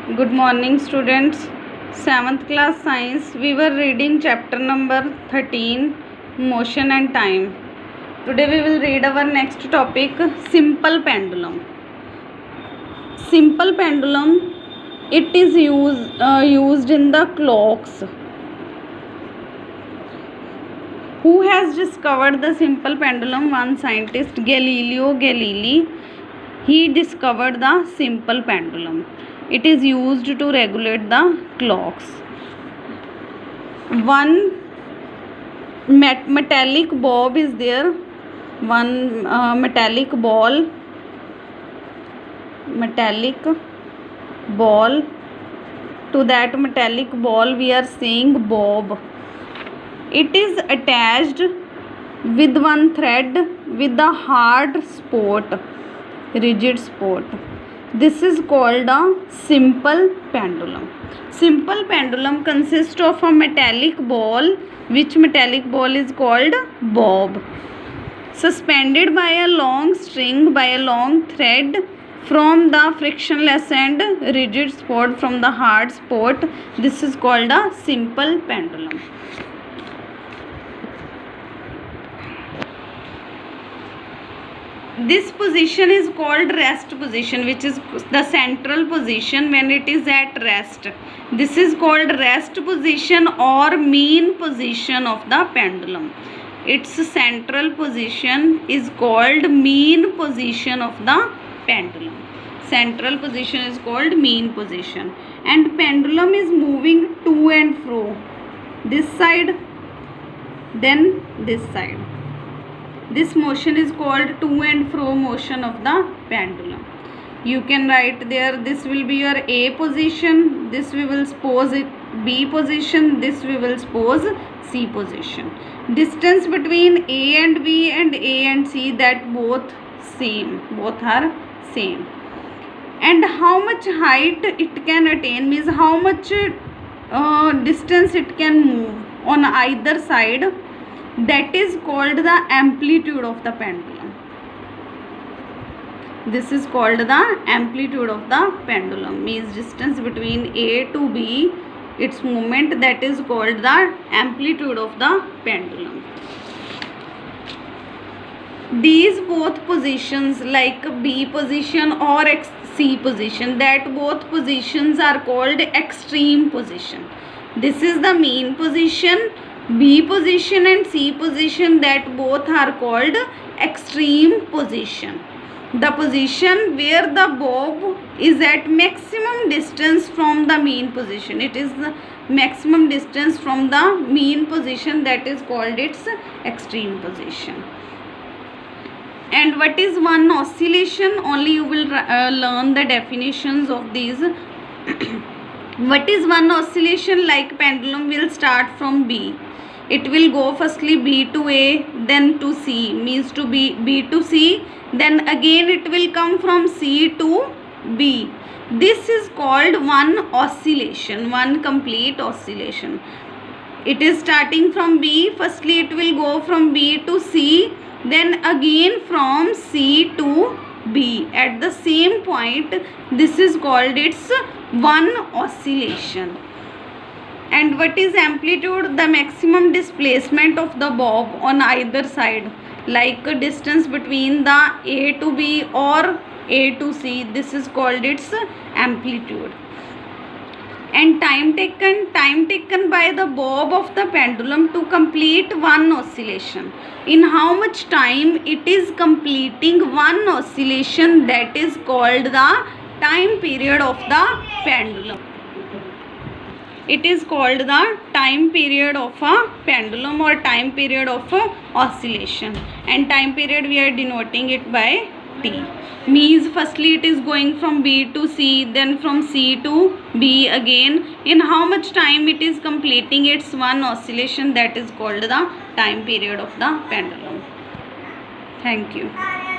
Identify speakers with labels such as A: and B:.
A: Good morning, students. 7th class science. We were reading chapter number 13, motion and time. Today we will read our next topic, simple pendulum. Simple pendulum, it is used in the clocks. Who has discovered the simple pendulum? One scientist, Galileo Galilei. He discovered the simple pendulum. It is used to regulate the clocks. One metallic bob is there. One metallic ball. To that metallic ball we are saying bob. It is attached with one thread with a hard spot, rigid spot. This is called a simple pendulum. Simple pendulum consists of a metallic ball, which metallic ball is called bob, suspended by a long string, by a long thread from the frictionless and rigid spot from the hard spot. This is called a simple pendulum. This position is called rest position, which is the central position when it is at rest. This is called rest position or mean position of the pendulum. Its central position is called mean position of the pendulum. Central position is called mean position. And pendulum is moving to and fro. This side, then this side. This motion is called to and fro motion of the pendulum. You can write there, this will be your A position, this we will suppose it B position, this we will suppose C position. Distance between A and B and A and C, that both are same. And how much height it can attain, means how much distance it can move on either side, that is called the amplitude of the pendulum. This is called the amplitude of the pendulum, means distance between A to B, its movement, that is called the amplitude of the pendulum. These both positions, like B position or C position, that both positions are called extreme position. This is the mean position. B position and C position, that both are called extreme position. The position where the bob is at maximum distance from the mean position. It is the maximum distance from the mean position, that is called its extreme position. And what is one oscillation? Only you will learn the definitions of these. What is one oscillation? Like pendulum will start from B. It will go firstly B to A, then to C, means to B to C, then again it will come from C to B. This is called one oscillation, one complete oscillation. It is starting from B, firstly it will go from B to C, then again from C to B at the same point. This is called its one oscillation. And what is amplitude? The maximum displacement of the bob on either side, like a distance between the A to B or A to C. This is called its amplitude. And time taken by the bob of the pendulum to complete one oscillation. In how much time it is completing one oscillation, that is called the time period of the pendulum. It is called the time period of a pendulum or time period of a oscillation. And time period we are denoting it by T. Means firstly it is going from B to C, then from C to B again. In how much time it is completing its one oscillation, that is called the time period of the pendulum. Thank you.